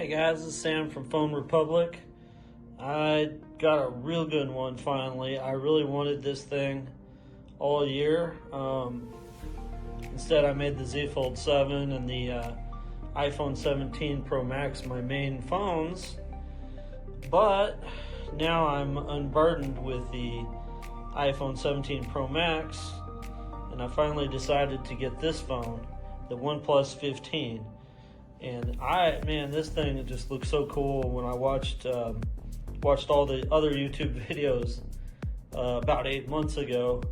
Hey guys, this is Sam from Phone Republic. I got a real good one finally. I really wanted this thing all year. Instead, I made the Z Fold 7 and the iPhone 17 Pro Max my main phones. But now I'm unburdened with the iPhone 17 Pro Max, and I finally decided to get this phone, the OnePlus15. And this thing just looks so cool. When I watched all the other YouTube videos about 8 months ago,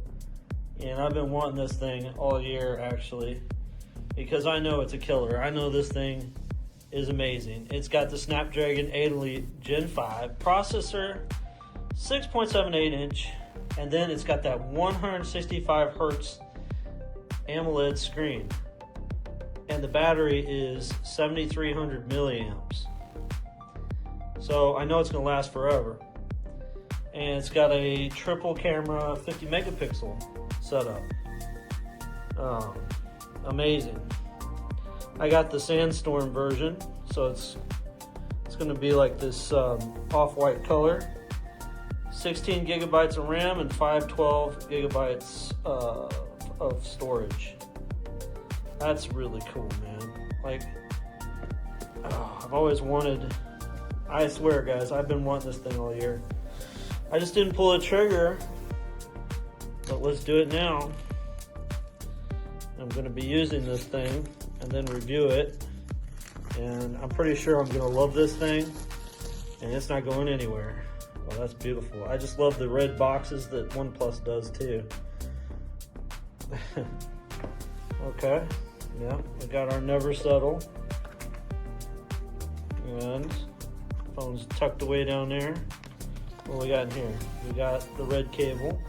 and I've been wanting this thing all year actually, because I know it's a killer. I know this thing is amazing. It's got the Snapdragon 8 Elite Gen 5 processor, 6.78 inch, and then it's got that 165 hertz AMOLED screen. And the battery is 7,300 milliamps. So I know it's gonna last forever. And it's got a triple camera 50 megapixel setup. Amazing. I got the Sandstorm version, so it's gonna be like this off-white color. 16 gigabytes of RAM and 512 gigabytes of storage. That's really cool, man. Like, I've always wanted, I swear guys, I've been wanting this thing all year. I just didn't pull the trigger, but let's do it now. I'm gonna be using this thing and then review it. And I'm pretty sure I'm gonna love this thing, and it's not going anywhere. Well, that's beautiful. I just love the red boxes that OnePlus does too. Okay. Yeah, we got our Never Settle, and phone's tucked away down there. What we got in here? We got the red cable.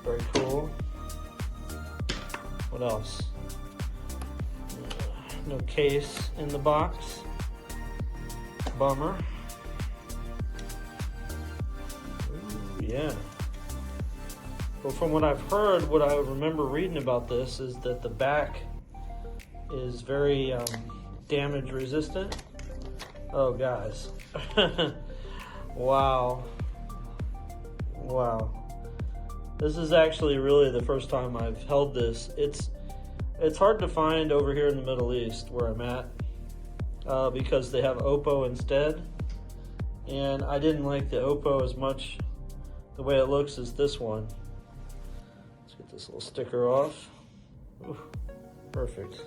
Very cool. What else? No case in the box. Bummer. Ooh, yeah. Well, from what I've heard, what I remember reading about this is that the back is very damage resistant. Oh, guys. Wow. This is actually really the first time I've held this. It's hard to find over here in the Middle East where I'm at because they have Oppo instead. And I didn't like the Oppo as much the way it looks as this one. Get this little sticker off. Ooh, perfect.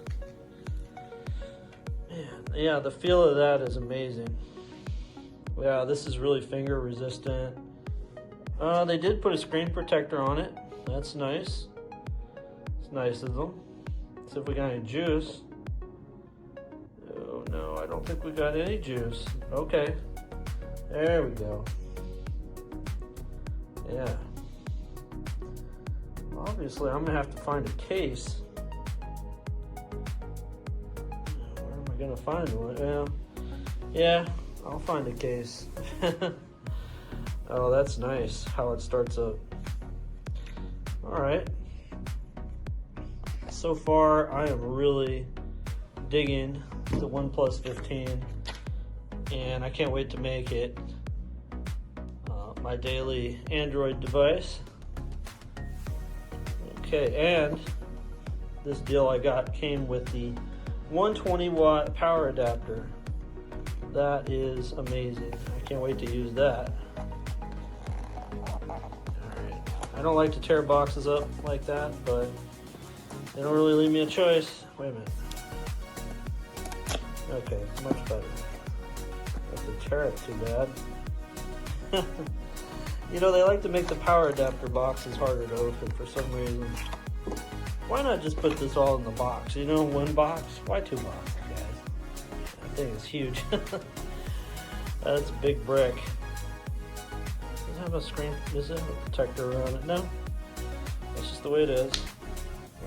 Man, yeah, the feel of that is amazing. Yeah, this is really finger resistant. They did put a screen protector on it. That's nice. It's nice of them. Let's see if we got any juice. Oh no, I don't think we got any juice. Okay, there we go. Yeah. Obviously, I'm gonna have to find a case. Where am I gonna find one? Yeah, I'll find a case. Oh, that's nice how it starts up. All right. So far, I am really digging the OnePlus15, and I can't wait to make it my daily Android device. Okay, and this deal I got came with the 120 watt power adapter. That is amazing. I can't wait to use that. Alright, I don't like to tear boxes up like that, but they don't really leave me a choice. Wait a minute. Okay, much better. I have to tear it too bad. You know, they like to make the power adapter boxes harder to open for some reason. Why not just put this all in the box? You know, one box? Why two boxes, guys? That thing is huge. That's a big brick. Does it have a screen? Does it have a protector around it? No. That's just the way it is.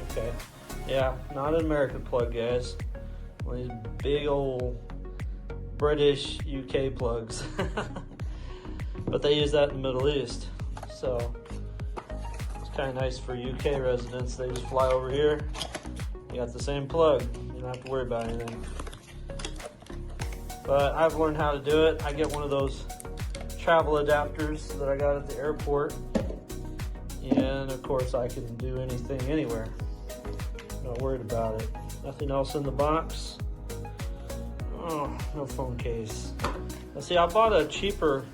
Okay. Yeah, not an American plug, guys. One of these big old British UK plugs. But they use that in the Middle East, so it's kind of nice for UK residents. They just fly over here, you got the same plug, you don't have to worry about anything. But I've learned how to do it. I get one of those travel adapters that I got at the airport. And of course I can do anything anywhere. Not worried about it. Nothing else in the box. Oh, no phone case. Now see, I bought a cheaper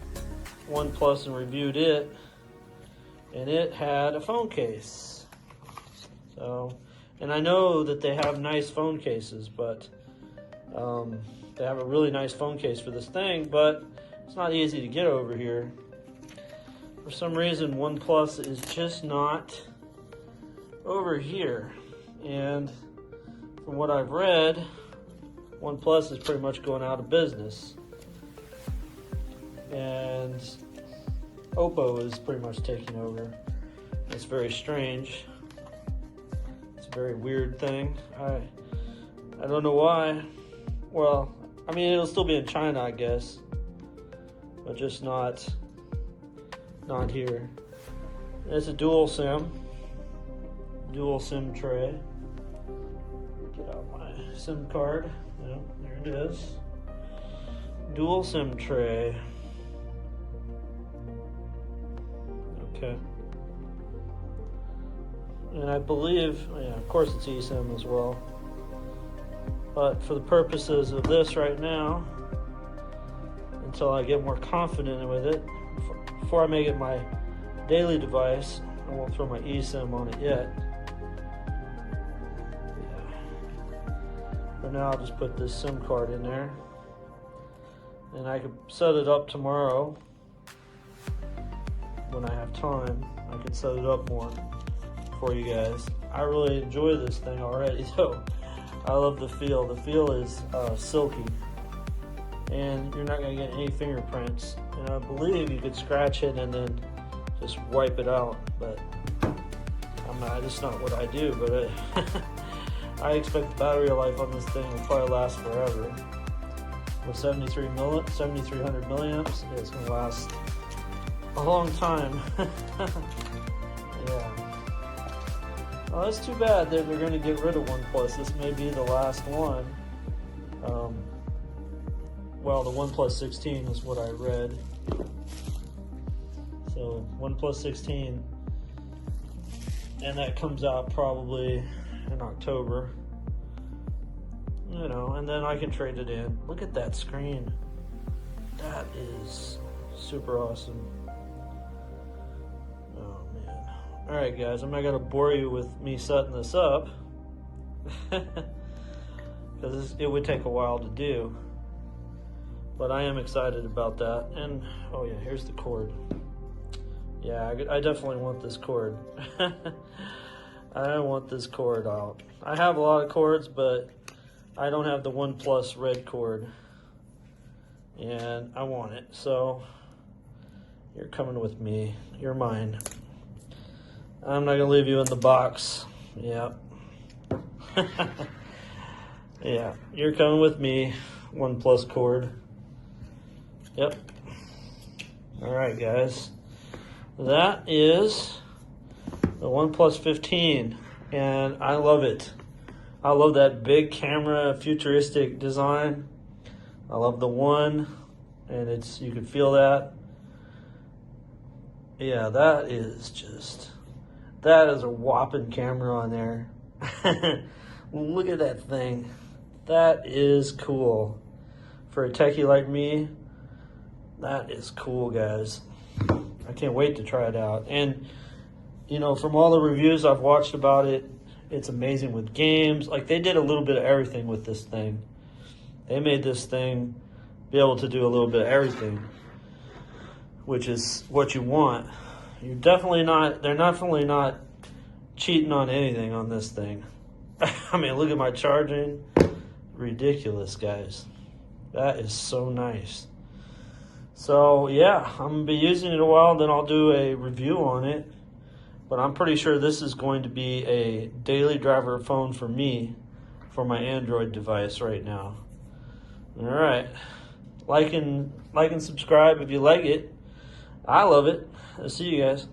OnePlus and reviewed it, and it had a phone case. So, and I know that they have nice phone cases, but they have a really nice phone case for this thing, but it's not easy to get over here. For some reason, OnePlus is just not over here. And from what I've read, OnePlus is pretty much going out of business. And Oppo is pretty much taking over. It's very strange. It's a very weird thing. I don't know why. Well, I mean, it'll still be in China, I guess, but just not here. It's a dual SIM tray. Get out my SIM card. Yeah, there it is. Dual SIM tray. Okay. And I believe, yeah, of course it's eSIM as well. But for the purposes of this right now, until I get more confident with it, before I make it my daily device, I won't throw my eSIM on it yet. Yeah. For now, I'll just put this SIM card in there. And I could set it up tomorrow when I have time. I could set it up more for you guys. I really enjoy this thing already, though. I love the feel. The feel is silky, and you're not going to get any fingerprints. And I believe you could scratch it and then just wipe it out, but that's not what I do. But I expect the battery life on this thing will probably last forever. With 7,300 milliamps, it's going to last a long time. Yeah. Well, that's too bad that they're going to get rid of OnePlus. This may be the last one. Well, the OnePlus15 is what I read. So, OnePlus16, and that comes out probably in October. You know, and then I can trade it in. Look at that screen. That is super awesome. Oh, man. Alright, guys, I'm not going to bore you with me setting this up, because it would take a while to do. But I am excited about that. And, oh yeah, here's the cord. Yeah, I definitely want this cord. I want this cord out. I have a lot of cords, but I don't have the OnePlus red cord. And I want it. So, you're coming with me. You're mine. I'm not going to leave you in the box. Yep. Yeah, you're coming with me. OnePlus cord. Yep. Alright, guys. That is the OnePlus15, and I love it. I love that big camera, futuristic design. I love the one, and you can feel that. Yeah, that is a whopping camera on there. Look at that thing. That is cool. For a techie like me, that is cool, guys. I can't wait to try it out. And, you know, from all the reviews I've watched about it, it's amazing with games. Like, they did a little bit of everything with this thing. They made this thing be able to do a little bit of everything, which is what you want. They're definitely not cheating on anything on this thing. I mean, look at my charging. Ridiculous, guys. That is so nice. So, yeah, I'm going to be using it a while, then I'll do a review on it. But I'm pretty sure this is going to be a daily driver phone for me, for my Android device right now. All right. Like and subscribe if you like it. I love it. I'll see you guys.